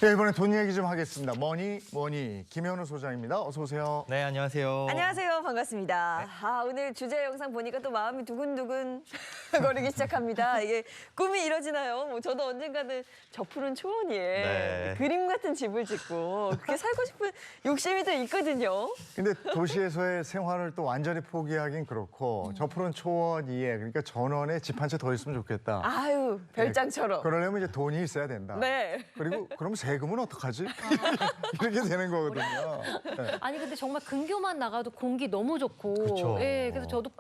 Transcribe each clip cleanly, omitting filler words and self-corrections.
자, 이번에 돈 얘기 좀 하겠습니다. 뭐니 김현우 소장입니다. 어서 오세요. 네, 안녕하세요. 안녕하세요. 반갑습니다. 오늘 주제 영상 보니까 또 마음이 두근두근 거리기 시작합니다. 이게 꿈이 이뤄지나요? 뭐 저도 언젠가는 저 푸른 초원위에 네. 그림 같은 집을 짓고 그렇게 살고 싶은 욕심이 또 있거든요. 근데 도시에서의 생활을 또 완전히 포기하긴 그렇고 저 푸른 초원 위에 그러니까 전원에 집 한 채 더 있으면 좋겠다. 아유, 별장처럼. 그러려면 이제 돈이 있어야 된다. 네. 그리고 그럼 세금은 어떡하지? 이렇게 되는 거거든요. 네. 아니 근데 정말 근교만 나가도 공기 너무 좋고, 그쵸. 예, 그래서 저도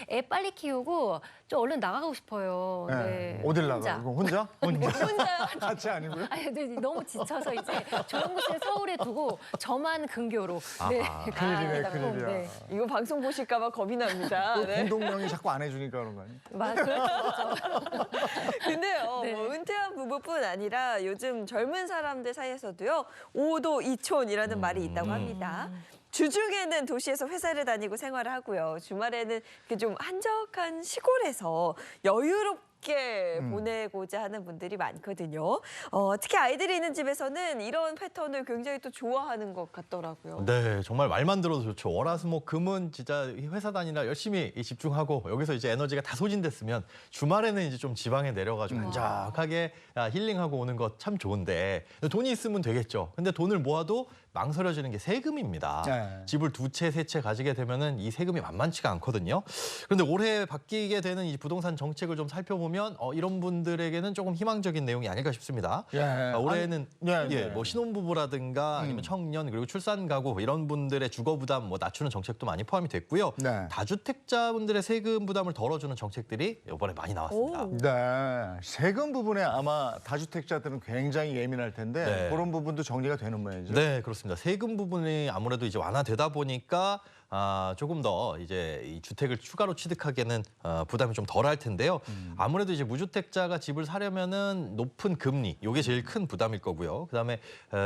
애 빨리 키우고 좀 얼른 나가고 싶어요. 네. 네. 어딜 혼자. 나가? 이거 혼자? 혼자요? 같이 아니고요? 아니 근데 너무 지쳐서 이제 좋은 곳을 서울에 두고 저만 근교로. 네. 큰일이네, 가다가, 큰일이야. 네. 이거 방송 보실까 봐 겁이 납니다. 또 네. 공동명의 자꾸 안 해주니까 그런 거 아니에요? 그렇죠. 근데요, 네. 뭐 은퇴한 부부뿐 아니라 요즘 젊은 사람들 사이에서도요, 5도 2촌이라는 말이 있다고 합니다. 주중에는 도시에서 회사를 다니고 생활을 하고요. 주말에는 좀 한적한 시골에서 여유롭게 보내고자 하는 분들이 많거든요. 특히 아이들이 있는 집에서는 이런 패턴을 굉장히 또 좋아하는 것 같더라고요. 네, 정말 말만 들어도 좋죠. 월화수목금은 진짜 회사 다니라 열심히 집중하고 여기서 이제 에너지가 다 소진됐으면 주말에는 이제 좀 지방에 내려가지고 한적하게 힐링하고 오는 것 참 좋은데 돈이 있으면 되겠죠. 근데 돈을 모아도 망설여지는 게 세금입니다. 네. 집을 두 채, 세 채 가지게 되면은 이 세금이 만만치가 않거든요. 그런데 올해 바뀌게 되는 이 부동산 정책을 좀 살펴보면 이런 분들에게는 조금 희망적인 내용이 아닐까 싶습니다. 예. 올해는 아니, 네, 네. 뭐 신혼부부라든가 아니면 청년 그리고 출산 가구 이런 분들의 주거 부담 뭐 낮추는 정책도 많이 포함이 됐고요. 네. 다주택자분들의 세금 부담을 덜어주는 정책들이 이번에 많이 나왔습니다. 오. 네, 세금 부분에 아마 다주택자들은 굉장히 예민할 텐데 네. 그런 부분도 정리가 되는 모양이죠. 네, 그렇습니다. 세금 부분이 아무래도 이제 완화되다 보니까 조금 더 이제 이 주택을 추가로 취득하기에는 부담이 좀 덜할 텐데요. 아무래도 이제 무주택자가 집을 사려면은 높은 금리, 이게 제일 큰 부담일 거고요. 그다음에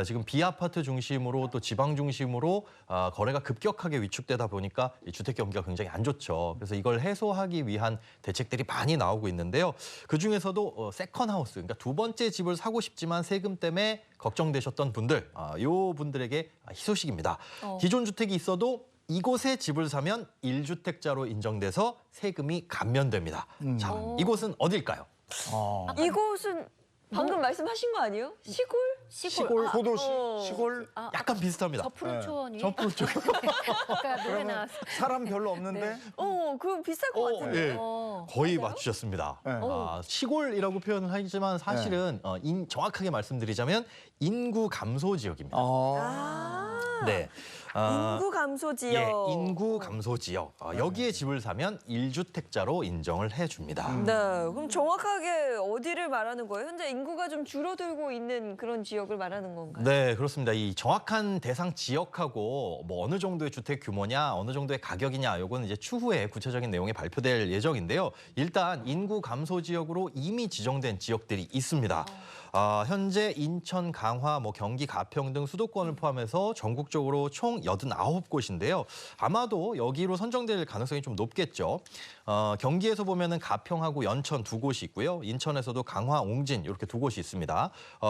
지금 비아파트 중심으로 또 지방 중심으로 거래가 급격하게 위축되다 보니까 이 주택 경기가 굉장히 안 좋죠. 그래서 이걸 해소하기 위한 대책들이 많이 나오고 있는데요. 그 중에서도 세컨하우스, 그러니까 두 번째 집을 사고 싶지만 세금 때문에 걱정되셨던 분들, 요 분들에게 희소식입니다. 기존 주택이 있어도 이곳에 집을 사면 1주택자로 인정돼서 세금이 감면됩니다. 자, 이곳은 어딜까요? 이곳은 방금 말씀하신 거 아니에요? 시골? 시골. 소도시, 어. 시골, 약간 비슷합니다. 저 푸른 네. 초원이. 저 푸른 쪽. 아까 노래 나왔어. 사람 별로 없는데 네. 그거 비쌀 것 같은데. 예. 어. 거의 맞추셨습니다. 네. 시골이라고 표현을 하지만 사실은 정확하게 말씀드리자면 인구 감소 지역입니다. 네. 인구 감소 지역. 예, 인구 감소 지역. 여기에 집을 사면 1주택자로 인정을 해줍니다. 네, 그럼 정확하게 어디를 말하는 거예요? 현재 인구가 좀 줄어들고 있는 그런 지역을 말하는 건가요? 네, 그렇습니다. 이 정확한 대상 지역하고 뭐 어느 정도의 주택 규모냐, 어느 정도의 가격이냐, 요거는 이제 추후에 구체적인 내용이 발표될 예정인데요. 일단 인구 감소 지역으로 이미 지정된 지역들이 있습니다. 현재 인천, 강화, 뭐 경기, 가평 등 수도권을 포함해서 전국적으로 총 89곳인데요. 아마도 여기로 선정될 가능성이 좀 높겠죠. 경기에서 보면은 가평하고 연천 두 곳이 있고요. 인천에서도 강화, 옹진 이렇게 두 곳이 있습니다.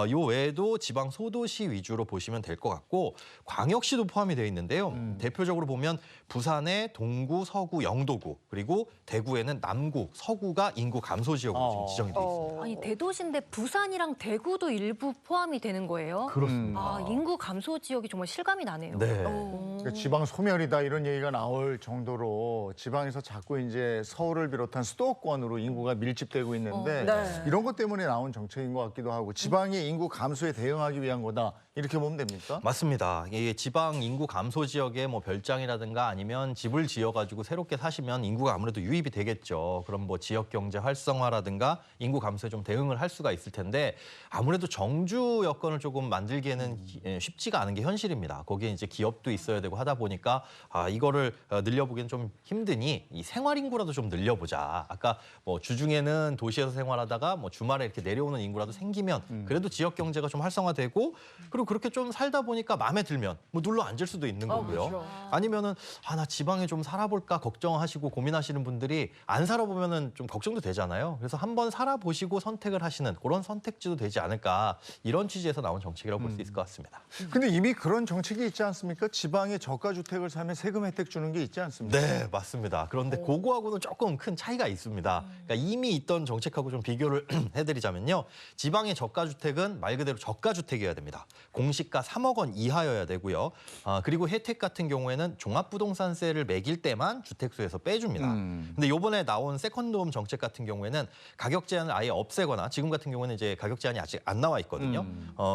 요 외에도 지방 소도시 위주로 보시면 될 것 같고 광역시도 포함이 되어 있는데요. 대표적으로 보면 부산의 동구, 서구, 영도구 그리고 대구에는 남구, 서구가 인구 감소 지역으로 지금 지정이 되어 있습니다. 아니 대도시인데 부산이랑 대구도 일부 포함이 되는 거예요? 그렇습니다. 인구 감소 지역이 정말 실감이 나네요. 네. 그러니까 지방 소멸이다 이런 얘기가 나올 정도로 지방에서 자꾸 이제 서울을 비롯한 수도권으로 인구가 밀집되고 있는데 네. 이런 것 때문에 나온 정책인 것 같기도 하고 지방의 인구 감소에 대응하기 위한 거다 이렇게 보면 됩니까? 맞습니다. 이 지방 인구 감소 지역에 뭐 별장이라든가 아니면 집을 지어가지고 새롭게 사시면 인구가 아무래도 유입이 되겠죠. 그럼 뭐 지역 경제 활성화라든가 인구 감소에 좀 대응을 할 수가 있을 텐데 아무래도 정주 여건을 조금 만들기에는 쉽지가 않은 게 현실입니다. 거기에 이제 기업도 있어야 되고 하다 보니까 이거를 늘려보기는 좀 힘드니 이 생활 인구라도 좀 늘려보자. 아까 뭐 주중에는 도시에서 생활하다가 뭐 주말에 이렇게 내려오는 인구라도 생기면 그래도 지역 경제가 좀 활성화되고 그리고 그렇게 좀 살다 보니까 마음에 들면 뭐 눌러 앉을 수도 있는 거고요. 그렇죠. 아니면은 나 지방에 좀 살아볼까 걱정하시고 고민하시는 분들이 안 살아보면은 좀 걱정도 되잖아요. 그래서 한번 살아보시고 선택을 하시는 그런 선택지도 되지 않을까 이런 취지에서 나온 정책이라고 볼 수 있을 것 같습니다. 근데 이미 그런 정책이 있지 않습니까? 지방에 저가 주택을 사면 세금 혜택 주는 게 있지 않습니까? 네, 맞습니다. 그런데 그거하고는 조금 큰 차이가 있습니다. 그러니까 이미 있던 정책하고 좀 비교를 해드리자면요. 지방의 저가주택은 말 그대로 저가주택이어야 됩니다. 공시가 3억 원 이하여야 되고요. 그리고 혜택 같은 경우에는 종합부동산세를 매길 때만 주택수에서 빼줍니다. 근데 이번에 나온 세컨드홈 정책 같은 경우에는 가격 제한을 아예 없애거나 지금 같은 경우는 이제 가격 제한이 아직 안 나와 있거든요.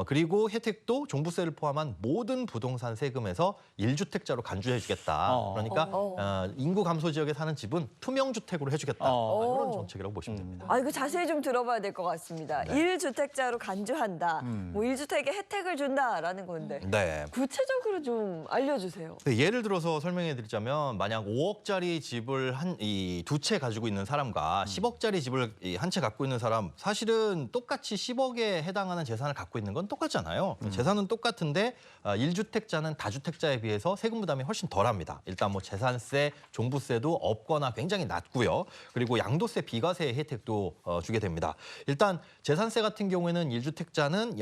그리고 혜택도 종부세를 포함한 모든 부동산 세금에서 1주택자로 간주해주겠다. 그러니까 인구 감소 지역에 사는 집은 투명주택으로 해주겠다. 이런 정책이라고 보시면 됩니다. 이거 자세히 좀 들어봐야 될 것 같습니다. 네. 1주택자로 간주한다. 뭐 1주택에 혜택을 준다라는 건데 네. 구체적으로 좀 알려주세요. 네, 예를 들어서 설명해 드리자면 만약 5억짜리 집을 이 두 채 가지고 있는 사람과 10억짜리 집을 한 채 갖고 있는 사람 사실은 똑같이 10억에 해당하는 재산을 갖고 있는 건 똑같잖아요. 재산은 똑같은데 1주택자는 다주택자에 비해서 세금 부담이 훨씬 덜합니다. 일단 뭐 재산세, 종부세도 없거나 굉장히 낮고요. 그리고 양도세, 비과세 혜택도 주게 됩니다. 일단 재산세 같은 경우에는 1주택자는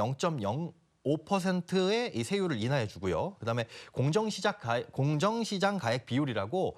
0.05%의 이 세율을 인하해 주고요. 그다음에 공정시장 가액 비율이라고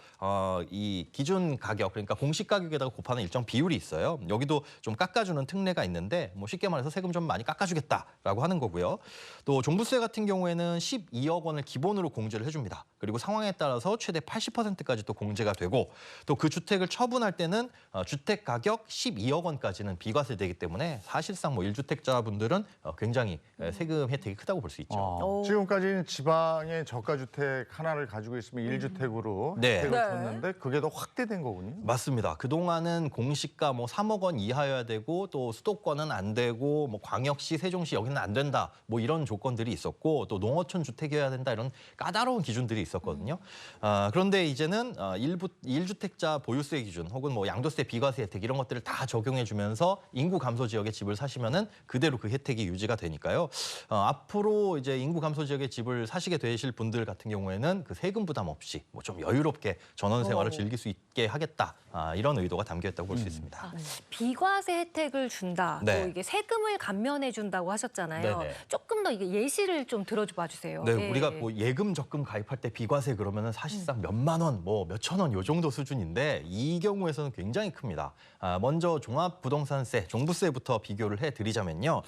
이 기준 가격 그러니까 공시 가격에다가 곱하는 일정 비율이 있어요. 여기도 좀 깎아주는 특례가 있는데 뭐 쉽게 말해서 세금 좀 많이 깎아주겠다라고 하는 거고요. 또 종부세 같은 경우에는 12억 원을 기본으로 공제를 해줍니다. 그리고 상황에 따라서 최대 80%까지 또 공제가 되고 또 그 주택을 처분할 때는 주택 가격 12억 원까지는 비과세되기 때문에 사실상 뭐 1주택자 분들은 굉장히 세금 혜택이 크다고 볼 수 있죠. 지금까지는 지방에 저가 주택 하나를 가지고 있으면 1주택으로 네. 혜택을 네. 줬는데 그게 더 확대된 거군요. 맞습니다. 그동안은 공시가 뭐 3억 원 이하여야 되고 또 수도권은 안 되고 뭐 광역시, 세종시 여기는 안 된다. 뭐 이런 조건들이 있었고 또 농어촌 주택이어야 된다 이런 까다로운 기준들이 있었거든요. 그런데 이제는 1주택자 보유세 기준 혹은 뭐 양도세, 비과세 혜택 이런 것들을 다 적용해 주면서 인구 감소 지역에 집을 사시면은 그대로 그 혜택이 유지가 되니까요. 앞으로 이제 인구 감소 지역에 집을 사시게 되실 분들 같은 경우에는 그 세금 부담 없이 뭐 좀 여유롭게 전원 생활을 즐길 수 있게 하겠다. 이런 의도가 담겨 있다고 볼 수 있습니다. 비과세 혜택을 준다. 네. 또 이게 세금을 감면해 준다고 하셨잖아요. 네네. 조금 더 이게 예시를 좀 들어봐 주세요. 네, 예. 우리가 뭐 예금 적금 가입할 때 비과세 그러면은 사실상 몇만 원, 뭐 몇천 원 요 정도 수준인데 이 경우에서는 굉장히 큽니다. 먼저 종합부동산세, 종부세부터 비교를 해드리자면요.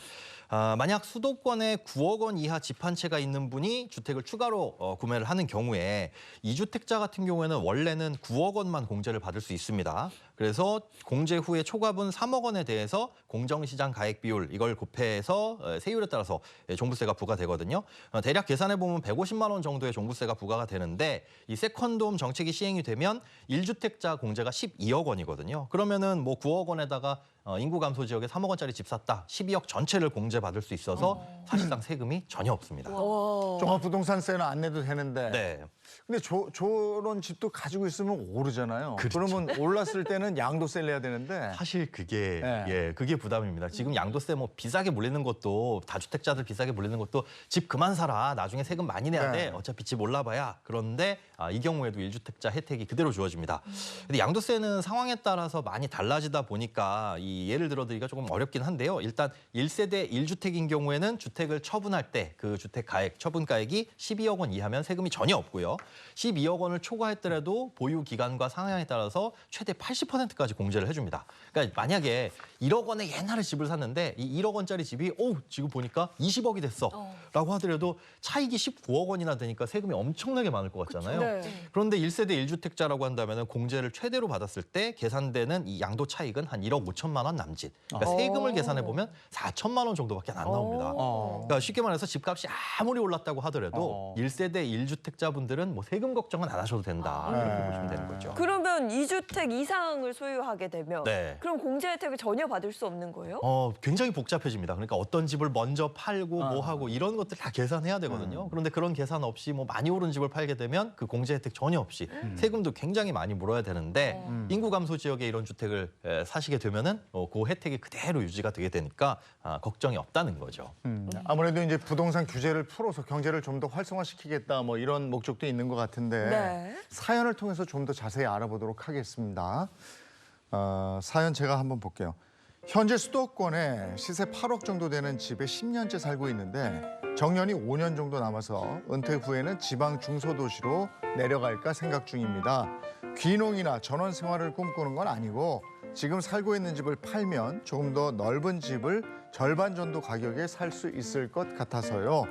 만약 수도권에 9억 원 이하 집 한 채가 있는 분이 주택을 추가로 구매를 하는 경우에 2주택자 같은 경우에는 원래는 9억 원만 공제를 받을 수 있습니다. 그래서 공제 후에 초과분 3억 원에 대해서 공정시장 가액 비율 이걸 곱해서 세율에 따라서 종부세가 부과되거든요. 대략 계산해 보면 150만 원 정도의 종부세가 부과가 되는데 이 세컨드홈 정책이 시행이 되면 1주택자 공제가 12억 원이거든요. 그러면은 뭐 9억 원에다가 인구 감소 지역에 3억 원짜리 집 샀다. 12억 전체를 공제받을 수 있어서 사실상 세금이 전혀 없습니다. 종합부동산세는 안 내도 되는데. 네. 근데 저런 집도 가지고 있으면 오르잖아요. 그렇죠. 그러면 올랐을 때는 양도세를 내야 되는데. 사실 그게 네. 그게 부담입니다. 지금 양도세 뭐 비싸게 물리는 것도 다주택자들 비싸게 물리는 것도 집 그만 사라. 나중에 세금 많이 내야 네. 돼. 어차피 집 올라봐야. 그런데 이 경우에도 1주택자 혜택이 그대로 주어집니다. 근데 양도세는 상황에 따라서 많이 달라지다 보니까 이 예를 들어드리기가 조금 어렵긴 한데요. 일단 1세대 1주택인 경우에는 주택을 처분할 때 그 주택 가액, 처분 가액이 12억 원 이하면 세금이 전혀 없고요. 12억 원을 초과했더라도 보유 기간과 상황에 따라서 최대 80%까지 공제를 해줍니다. 그러니까 만약에 1억 원에 옛날에 집을 샀는데 이 1억 원짜리 집이 지금 보니까 20억이 됐어라고 하더라도 차익이 19억 원이나 되니까 세금이 엄청나게 많을 것 같잖아요. 네. 그런데 1세대 1주택자라고 한다면 공제를 최대로 받았을 때 계산되는 이 양도 차익은 한 1억 5천만 원 남짓. 그러니까 세금을 계산해 보면 4천만 원 정도밖에 안 나옵니다. 그러니까 쉽게 말해서 집값이 아무리 올랐다고 하더라도 1세대 1주택자 분들은 뭐 세금 걱정은 안 하셔도 된다. 이렇게 보시면 되는 거죠. 그러면 2주택 이상을 땅을 소유하게 되면 네. 그럼 공제 혜택을 전혀 받을 수 없는 거예요? 굉장히 복잡해집니다. 그러니까 어떤 집을 먼저 팔고 뭐 하고 이런 것들 다 계산해야 되거든요. 그런데 그런 계산 없이 뭐 많이 오른 집을 팔게 되면 그 공제 혜택 전혀 없이 세금도 굉장히 많이 물어야 되는데 인구 감소 지역에 이런 주택을 사시게 되면은 그 혜택이 그대로 유지가 되게 되니까 걱정이 없다는 거죠. 아무래도 이제 부동산 규제를 풀어서 경제를 좀 더 활성화시키겠다 뭐 이런 목적도 있는 것 같은데 네. 사연을 통해서 좀 더 자세히 알아보도록 하겠습니다. 사연 제가 한번 볼게요. 현재 수도권에 시세 8억 정도 되는 집에 10년째 살고 있는데 정년이 5년 정도 남아서 은퇴 후에는 지방 중소도시로 내려갈까 생각 중입니다. 귀농이나 전원 생활을 꿈꾸는 건 아니고 지금 살고 있는 집을 팔면 조금 더 넓은 집을 절반 정도 가격에 살 수 있을 것 같아서요.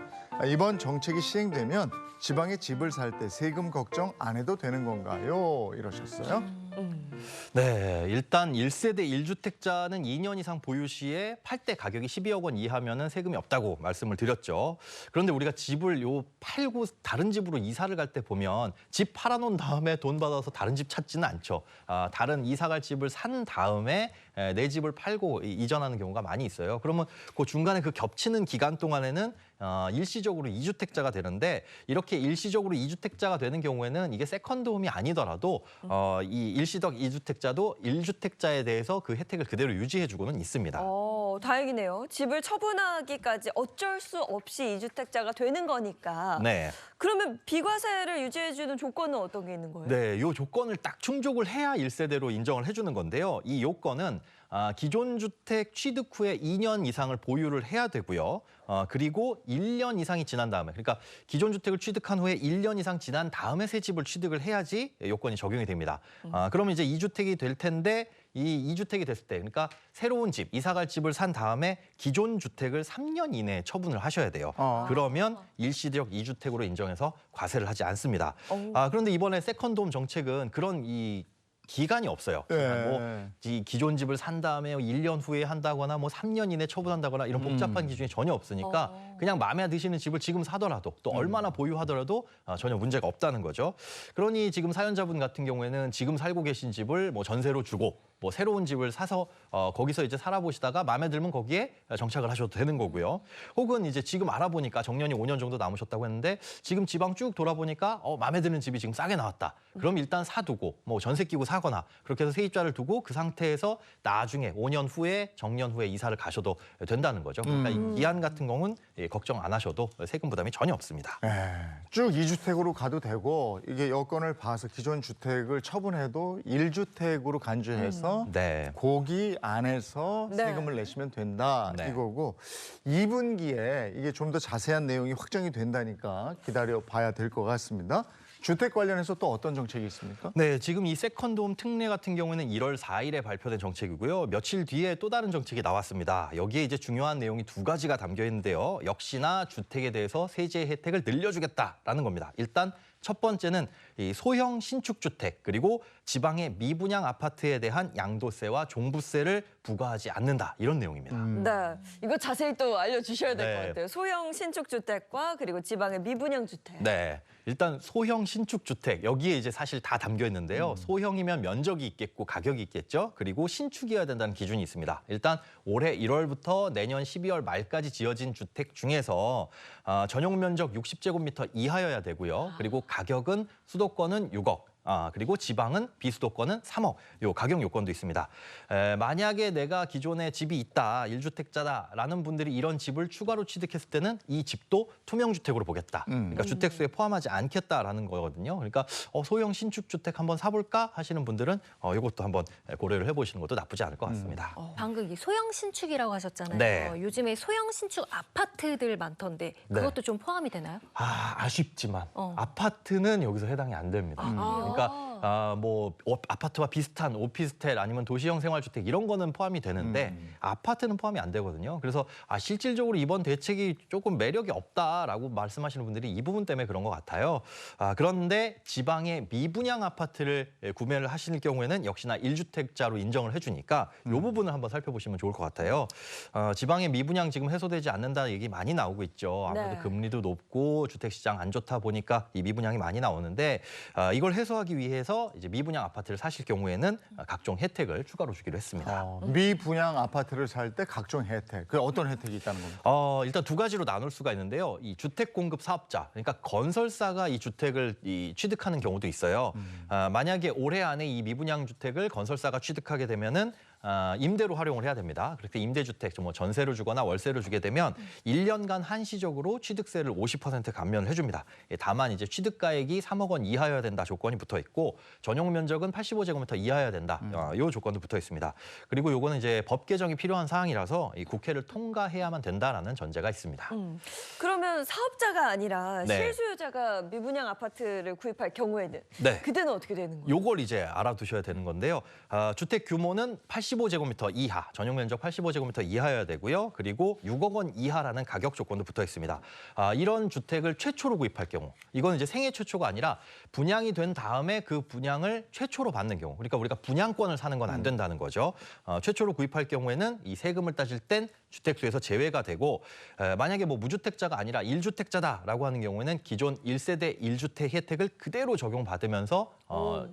이번 정책이 시행되면 지방에 집을 살 때 세금 걱정 안 해도 되는 건가요? 이러셨어요. 네, 일단 1세대 1주택자는 2년 이상 보유 시에 팔 때 가격이 12억 원 이하면은 세금이 없다고 말씀을 드렸죠. 그런데 우리가 집을 팔고 다른 집으로 이사를 갈 때 보면 집 팔아놓은 다음에 돈 받아서 다른 집 찾지는 않죠. 다른 이사 갈 집을 산 다음에 내 집을 팔고 이전하는 경우가 많이 있어요. 그러면 그 중간에 그 겹치는 기간 동안에는 일시적으로 2주택자가 되는데 이렇게 일시적으로 2주택자가 되는 경우에는 이게 세컨드홈이 아니더라도 이 일시적 2주택자도 1주택자에 대해서 그 혜택을 그대로 유지해주고는 있습니다. 다행이네요. 집을 처분하기까지 어쩔 수 없이 이주택자가 되는 거니까. 네. 그러면 비과세를 유지해주는 조건은 어떤 게 있는 거예요? 네, 이 조건을 딱 충족을 해야 1세대로 인정을 해주는 건데요. 이 요건은 기존 주택 취득 후에 2년 이상을 보유를 해야 되고요. 그리고 1년 이상이 지난 다음에, 그러니까 기존 주택을 취득한 후에 1년 이상 지난 다음에 새 집을 취득을 해야지 요건이 적용이 됩니다. 그러면 이제 2주택이 될 텐데 이 2주택이 됐을 때, 그러니까 새로운 집, 이사갈 집을 산 다음에 기존 주택을 3년 이내에 처분을 하셔야 돼요. 그러면 일시적 2주택으로 인정해서 과세를 하지 않습니다. 그런데 이번에 세컨드홈 정책은 그런 이 기간이 없어요. 뭐 이 기존 집을 산 다음에 1년 후에 한다거나 뭐 3년 이내 처분한다거나 이런 복잡한 기준이 전혀 없으니까 그냥 마음에 드시는 집을 지금 사더라도 또 얼마나 보유하더라도 전혀 문제가 없다는 거죠. 그러니 지금 사연자분 같은 경우에는 지금 살고 계신 집을 뭐 전세로 주고 뭐 새로운 집을 사서 거기서 이제 살아보시다가 마음에 들면 거기에 정착을 하셔도 되는 거고요. 혹은 이제 지금 알아보니까 정년이 5년 정도 남으셨다고 했는데 지금 지방 쭉 돌아보니까 마음에 드는 집이 지금 싸게 나왔다. 그럼 일단 사두고 뭐 전세 끼고 사거나 그렇게 해서 세입자를 두고 그 상태에서 나중에 5년 후에 정년 후에 이사를 가셔도 된다는 거죠. 그러니까 이 기한 같은 경우는 걱정 안 하셔도 세금 부담이 전혀 없습니다. 쭉 2주택으로 가도 되고 이게 여건을 봐서 기존 주택을 처분해도 1주택으로 간주해서 네. 고기 안에서 네. 세금을 내시면 된다 네. 이거고 2분기에 이게 좀 더 자세한 내용이 확정이 된다니까 기다려 봐야 될 것 같습니다. 주택 관련해서 또 어떤 정책이 있습니까? 네, 지금 이 세컨드홈 특례 같은 경우에는 1월 4일에 발표된 정책이고요. 며칠 뒤에 또 다른 정책이 나왔습니다. 여기에 이제 중요한 내용이 두 가지가 담겨 있는데요. 역시나 주택에 대해서 세제 혜택을 늘려주겠다라는 겁니다. 일단 첫 번째는 이 소형 신축 주택 그리고 지방의 미분양 아파트에 대한 양도세와 종부세를 부과하지 않는다 이런 내용입니다. 네, 이거 자세히 또 알려주셔야 될 것 네. 같아요. 소형 신축 주택과 그리고 지방의 미분양 주택. 네. 일단 소형 신축 주택 여기에 이제 사실 다 담겨 있는데요. 소형이면 면적이 있겠고 가격이 있겠죠. 그리고 신축이어야 된다는 기준이 있습니다. 일단 올해 1월부터 내년 12월 말까지 지어진 주택 중에서 전용 면적 60제곱미터 이하여야 되고요. 그리고 가격은 수도권은 6억. 그리고 지방은 비수도권은 3억. 요 가격 요건도 있습니다. 만약에 내가 기존에 집이 있다, 1주택자다라는 분들이 이런 집을 추가로 취득했을 때는 이 집도 투명주택으로 보겠다. 그러니까 주택수에 포함하지 않겠다라는 거거든요. 그러니까 소형 신축주택 한번 사볼까 하시는 분들은 이것도 한번 고려를 해보시는 것도 나쁘지 않을 것 같습니다. 방금 이 소형 신축이라고 하셨잖아요. 네. 요즘에 소형 신축 아파트들 많던데 그것도 좀 포함이 되나요? 아쉽지만 아파트는 여기서 해당이 안 됩니다. 그러니까 뭐 아파트와 비슷한 오피스텔 아니면 도시형 생활주택 이런 거는 포함이 되는데 아파트는 포함이 안 되거든요. 그래서 실질적으로 이번 대책이 조금 매력이 없다라고 말씀하시는 분들이 이 부분 때문에 그런 것 같아요. 그런데 지방의 미분양 아파트를 구매를 하실 경우에는 역시나 1주택자로 인정을 해주니까 이 부분을 한번 살펴보시면 좋을 것 같아요. 지방의 미분양 지금 해소되지 않는다 얘기 많이 나오고 있죠. 아무래도 네. 금리도 높고 주택시장 안 좋다 보니까 이 미분양이 많이 나오는데 이걸 해소하기 보유하기 위해서 이제 미분양 아파트를 사실 경우에는 각종 혜택을 추가로 주기로 했습니다. 미분양 아파트를 살 때 각종 혜택. 그 어떤 혜택이 있다는 겁니까? 일단 두 가지로 나눌 수가 있는데요. 이 주택 공급 사업자, 그러니까 건설사가 이 주택을 취득하는 경우도 있어요. 만약에 올해 안에 이 미분양 주택을 건설사가 취득하게 되면은 임대로 활용을 해야 됩니다. 그렇게 임대주택, 뭐 전세로 주거나 월세로 주게 되면 1년간 한시적으로 취득세를 50% 감면을 해줍니다. 다만 이제 취득가액이 3억 원 이하여야 된다 조건이 붙어 있고 전용 면적은 85제곱미터 이하여야 된다. 이 조건도 붙어 있습니다. 그리고 요거는 이제 법 개정이 필요한 사항이라서 이 국회를 통과해야만 된다라는 전제가 있습니다. 그러면 사업자가 아니라 네. 실수요자가 미분양 아파트를 구입할 경우에는 네. 그때는 어떻게 되는 거예요? 요걸 이제 알아두셔야 되는 건데요. 주택 규모는 85제곱미터 이하, 전용 면적 85제곱미터 이하여야 되고요. 그리고 6억 원 이하라는 가격 조건도 붙어 있습니다. 이런 주택을 최초로 구입할 경우, 이건 이제 생애 최초가 아니라 분양이 된 다음에 그 분양을 최초로 받는 경우, 그러니까 우리가 분양권을 사는 건 안 된다는 거죠. 최초로 구입할 경우에는 이 세금을 따질 땐 주택수에서 제외가 되고 만약에 뭐 무주택자가 아니라 1주택자다라고 하는 경우에는 기존 1세대 1주택 혜택을 그대로 적용받으면서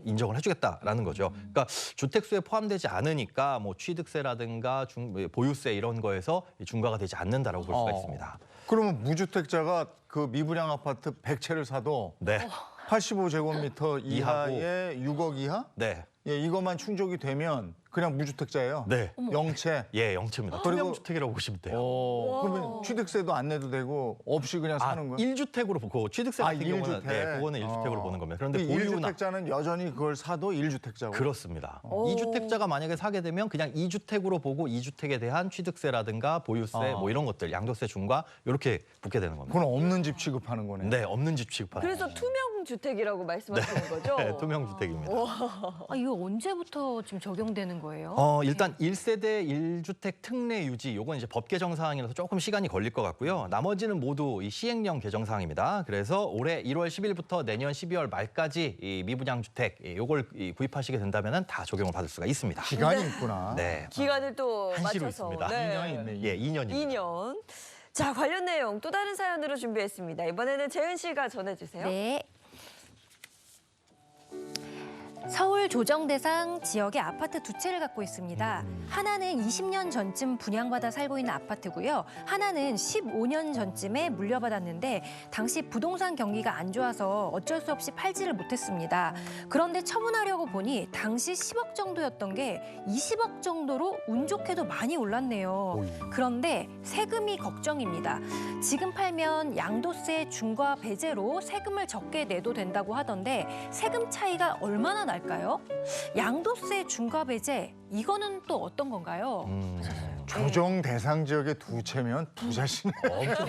인정을 해주겠다라는 거죠. 그러니까 주택수에 포함되지 않으니까 뭐 취득세라든가 보유세 이런 거에서 중과가 되지 않는다라고 볼 수가 있습니다. 그러면 무주택자가 그 미분양 아파트 100채를 사도 네, 85제곱미터 이하의 6억 이하? 네, 예, 이것만 충족이 되면 그냥 무주택자예요. 네. 영채. 예, 영채입니다. 투명주택이라고 보시면 돼요. 그러면 취득세도 안 내도 되고 없이 그냥 사는 거예요? 1주택으로 보고 취득세 같은 경우는 1주택. 네, 그거는 1주택으로 보는 겁니다. 그런데 보유나 1주택자는 여전히 그걸 사도 1주택자고. 그렇습니다. 오. 2주택자가 만약에 사게 되면 그냥 2주택으로 보고 2주택에 대한 취득세라든가 보유세 뭐 이런 것들, 양도세 중과 이렇게 붙게 되는 겁니다. 그건 없는 집 취급하는 거네. 네, 없는 집 취급하는 그래서 투명 주택이라고 말씀하시는 거죠? 네, 투명주택입니다. 이거 언제부터 지금 적용되는 거예요? 일단 1세대 1주택 특례 유지, 요건 이제 법 개정 사항이라서 조금 시간이 걸릴 것 같고요. 나머지는 모두 이 시행령 개정 사항입니다. 그래서 올해 1월 10일부터 내년 12월 말까지 이 미분양 주택 요걸 구입하시게 된다면은 다 적용을 받을 수가 있습니다. 기간이 네. 있구나. 네. 기간을 또 한시로 맞춰서. 있습니다. 2년이 있네. 예, 2년입니다. 2년. 자, 관련 내용 또 다른 사연으로 준비했습니다. 이번에는 재은 씨가 전해주세요. 네. 서울 조정 대상 지역의 아파트 두 채를 갖고 있습니다. 하나는 20년 전쯤 분양받아 살고 있는 아파트고요. 하나는 15년 전쯤에 물려받았는데 당시 부동산 경기가 안 좋아서 어쩔 수 없이 팔지를 못했습니다. 그런데 처분하려고 보니 당시 10억 정도였던 게 20억 정도로 운 좋게도 많이 올랐네요. 그런데 세금이 걱정입니다. 지금 팔면 양도세 중과 배제로 세금을 적게 내도 된다고 하던데 세금 차이가 얼마나 날까요? 양도세 중과 배제 이거는 또 어떤 건가요? 조정 대상 지역의 두 채면 부자시네. 엄청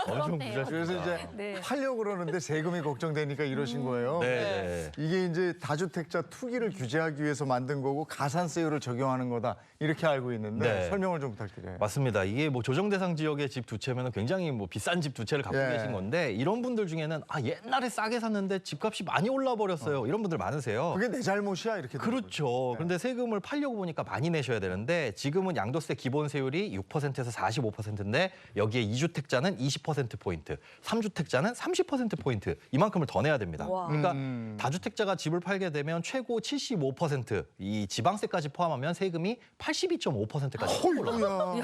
그렇네요. 부자십니다. 그래서 이제 네. 팔려고 그러는데 세금이 걱정되니까 이러신 거예요. 네. 이게 이제 다주택자 투기를 규제하기 위해서 만든 거고 가산세율을 적용하는 거다 이렇게 알고 있는데 네. 설명을 좀 부탁드려요. 맞습니다. 이게 뭐 조정 대상 지역의 집 두 채면 굉장히 뭐 비싼 집 두 채를 갖고 예. 계신 건데 이런 분들 중에는 옛날에 싸게 샀는데 집값이 많이 올라 버렸어요. 이런 분들 많으세요. 그게 내 잘못이야 이렇게. 되는 거죠. 그렇죠. 그런데 세금을 팔려고 보니까 많이 내셔야 되는데 지금은 양도세 기본 세율이 6%에서 45%인데 여기에 2주택자는 20%포인트, 3주택자는 30%포인트 이만큼을 더 내야 됩니다. 와. 그러니까 다주택자가 집을 팔게 되면 최고 75%, 이 지방세까지 포함하면 세금이 82.5%까지 올라가요. 홀로야.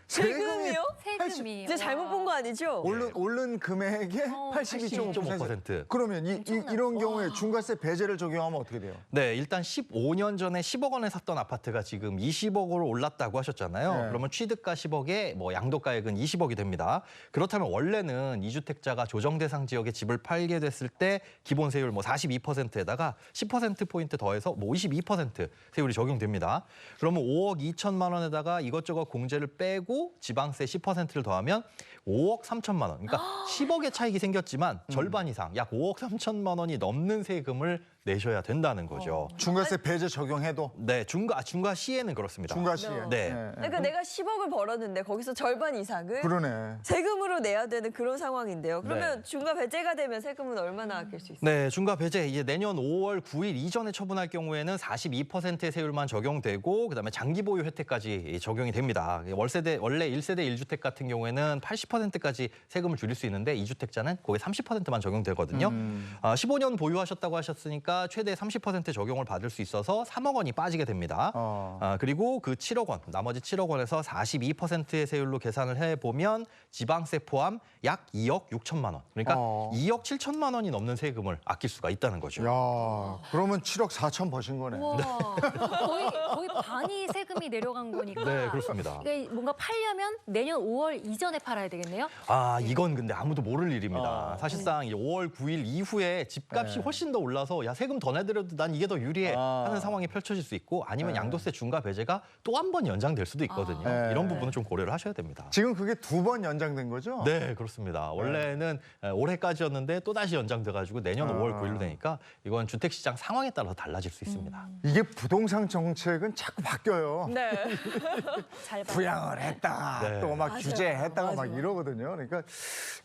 세금이요? 세금이. 이제 잘못 본 거 아니죠? 오른 금액의 82.5%. 82.5%. 그러면 이런 경우에 중과세 배제를 적용하면 어떻게 돼요? 네, 일단 15년 전에 10억 원에 샀던 아파트가 지금 20억으로 올랐다고 하셨잖아요. 네. 그러면 취득가 10억에 뭐 양도가액은 20억이 됩니다. 그렇다면 원래는 2주택자가 조정 대상 지역에 집을 팔게 됐을 때 기본 세율 뭐 42%에다가 10%포인트 더해서 뭐 22% 세율이 적용됩니다. 그러면 5억 2천만 원에다가 이것저것 공제를 빼고 지방세 10%를 더하면 5억 3천만 원. 그러니까 10억의 차익이 생겼지만 절반 이상 약 5억 3천만 원이 넘는 세금을 내셔야 된다는 거죠. 중과세 배제 적용해도 네, 중과 시에는 그렇습니다. 중과시에. 네. 그러니까 내가 10억을 벌었는데 거기서 절반 이상을 그러네. 세금으로 내야 되는 그런 상황인데요. 그러면 네. 중과 배제가 되면 세금은 얼마나 아낄 수 있어요? 네, 중과 배제 이제 내년 5월 9일 이전에 처분할 경우에는 42%의 세율만 적용되고 그다음에 장기 보유 혜택까지 적용이 됩니다. 원래 1세대 1주택 같은 경우에는 80%까지 세금을 줄일 수 있는데 2주택자는 거의 30%만 적용되거든요. 15년 보유하셨다고 하셨으니까 세율보다 최대 30% 적용을 받을 수 있어서 3억 원이 빠지게 됩니다. 그리고 그 7억 원, 나머지 7억 원에서 42%의 세율로 계산을 해보면 지방세 포함 약 2억 6천만 원. 그러니까 2억 7천만 원이 넘는 세금을 아낄 수가 있다는 거죠. 야, 그러면 7억 4천 버신 거네. 와, 거의 반이 세금이 내려간 거니까. 네, 그렇습니다. 이게 뭔가 팔려면 내년 5월 이전에 팔아야 되겠네요. 이건 근데 아무도 모를 일입니다. 사실상 이제 5월 9일 이후에 집값이 훨씬 더 올라서 야, 세금 더 내더라도 난 이게 더 유리해 하는 상황이 펼쳐질 수 있고 아니면 양도세 중과 배제가 또 한 번 연장될 수도 있거든요. 이런 부분은 좀 고려를 하셔야 됩니다. 지금 그게 2번 연장된 거죠? 네, 그렇습니다. 원래는 올해까지였는데 또다시 연장돼가지고 내년 5월 9일로 되니까 이건 주택시장 상황에 따라서 달라질 수 있습니다. 이게 부동산 정책은 자꾸 바뀌어요. 네. 잘 봐. 부양을 했다가 네. 또 막 규제했다가 막 이러거든요. 그러니까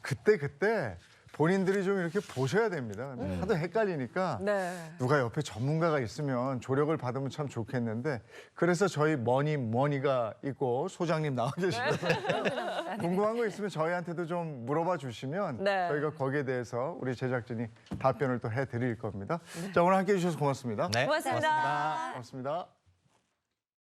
그때 본인들이 좀 이렇게 보셔야 됩니다. 하도 헷갈리니까 네. 누가 옆에 전문가가 있으면 조력을 받으면 참 좋겠는데 그래서 저희 머니가 있고 소장님 나와 계시거든요. 궁금한 거 있으면 저희한테도 좀 물어봐 주시면 네. 저희가 거기에 대해서 우리 제작진이 답변을 또 해드릴 겁니다. 자, 오늘 함께해 주셔서 고맙습니다. 네, 고맙습니다. 고맙습니다.